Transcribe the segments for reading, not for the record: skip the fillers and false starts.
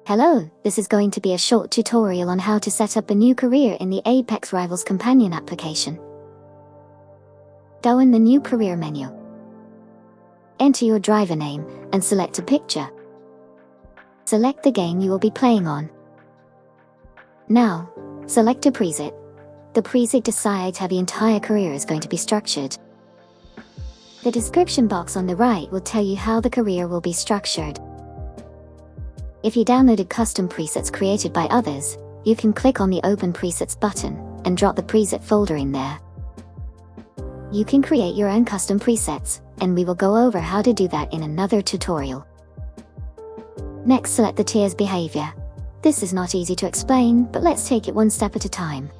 Hello, this is going to be a short tutorial on how to set up a new career in the ApexRivals companion application. Go in the New Career menu. Enter your driver name and select a picture. Select the game you will be playing on. Now, select a preset. The preset decides how the entire career is going to be structured. The description box on the right will tell you how the career will be structured. If you downloaded custom presets created by others, you can click on the Open Presets button and drop the preset folder in there. You can create your own custom presets, and we will go over how to do that in another tutorial. Next, select the tier's behavior. This is not easy to explain, but let's take it one step at a time.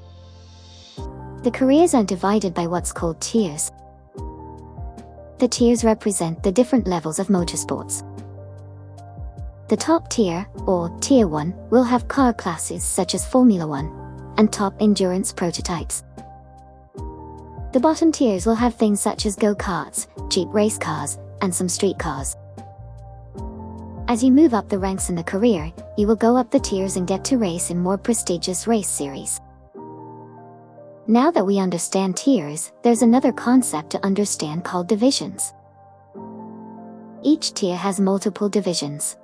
The careers are divided by what's called tiers. The tiers represent the different levels of motorsports. The top tier, or Tier 1, will have car classes such as Formula 1 and top endurance prototypes. The bottom tiers will have things such as go-karts, cheap race cars, and some street cars. As you move up the ranks in the career, you will go up the tiers and get to race in more prestigious race series. Now that we understand tiers, there's another concept to understand called divisions. Each tier has multiple divisions.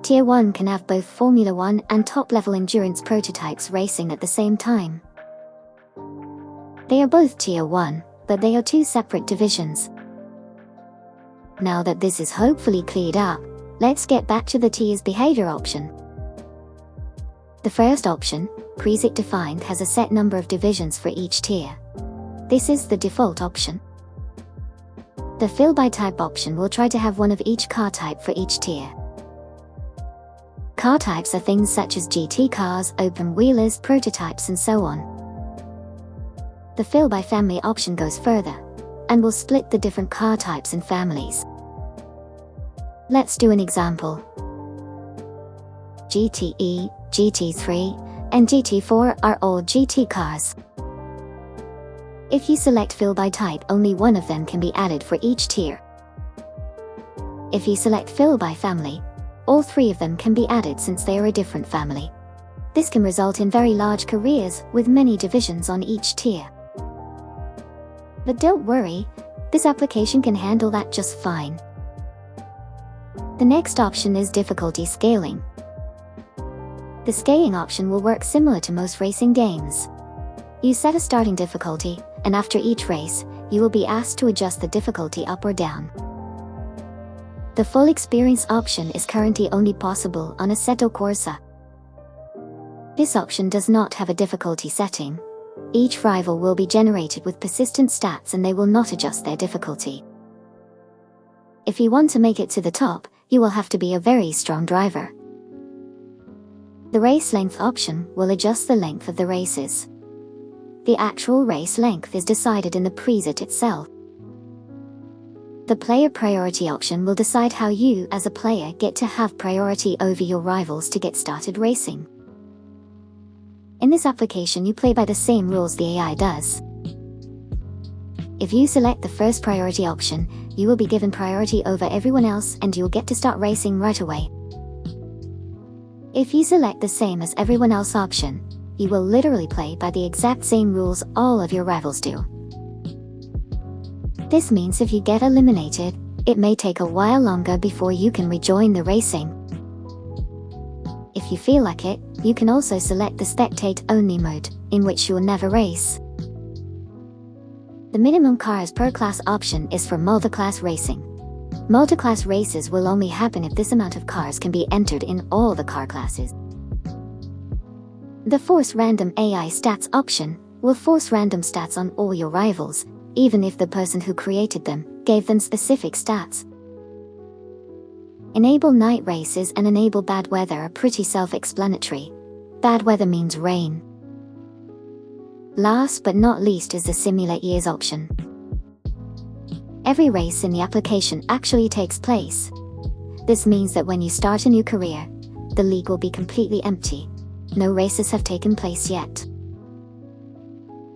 Tier 1 can have both Formula 1 and top-level endurance prototypes racing at the same time. They are both Tier 1, but they are two separate divisions. Now that this is hopefully cleared up, let's get back to the tier's behavior option. The first option, preset defined, has a set number of divisions for each tier. This is the default option. The fill by type option will try to have one of each car type for each tier. Car types are things such as GT cars, open-wheelers, prototypes, and so on. The fill by family option goes further, and will split the different car types and families. Let's do an example. GTE, GT3, and GT4 are all GT cars. If you select fill by type, only one of them can be added for each tier. If you select fill by family, all three of them can be added since they are a different family. This can result in very large careers with many divisions on each tier. But don't worry, this application can handle that just fine. The next option is difficulty scaling. The scaling option will work similar to most racing games. You set a starting difficulty, and after each race, you will be asked to adjust the difficulty up or down. The full experience option is currently only possible on Assetto Corsa. This option does not have a difficulty setting. Each rival will be generated with persistent stats and they will not adjust their difficulty. If you want to make it to the top, you will have to be a very strong driver. The race length option will adjust the length of the races. The actual race length is decided in the preset itself. The player priority option will decide how you, as a player, get to have priority over your rivals to get started racing. In this application, you play by the same rules the AI does. If you select the first priority option, you will be given priority over everyone else and you'll get to start racing right away. If you select the same as everyone else option, you will literally play by the exact same rules all of your rivals do. This means if you get eliminated, it may take a while longer before you can rejoin the racing. If you feel like it, you can also select the spectate-only mode, in which you will never race. The minimum cars per class option is for multi-class racing. Multi-class races will only happen if this amount of cars can be entered in all the car classes. The force random AI stats option will force random stats on all your rivals, even if the person who created them gave them specific stats. Enable night races and enable bad weather are pretty self-explanatory. Bad weather means rain. Last but not least is the simulate years option. Every race in the application actually takes place. This means that when you start a new career, the league will be completely empty. No races have taken place yet.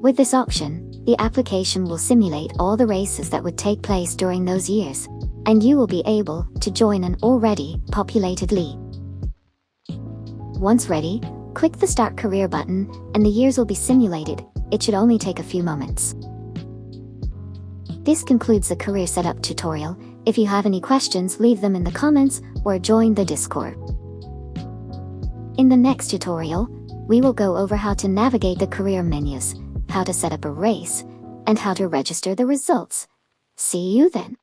With this option, the application will simulate all the races that would take place during those years, and you will be able to join an already populated league. Once ready, click the Start Career button, and the years will be simulated. It should only take a few moments. This concludes the career setup tutorial. If you have any questions, leave them in the comments or join the Discord. In the next tutorial, we will go over how to navigate the career menus, how to set up a race, and how to register the results. See you then.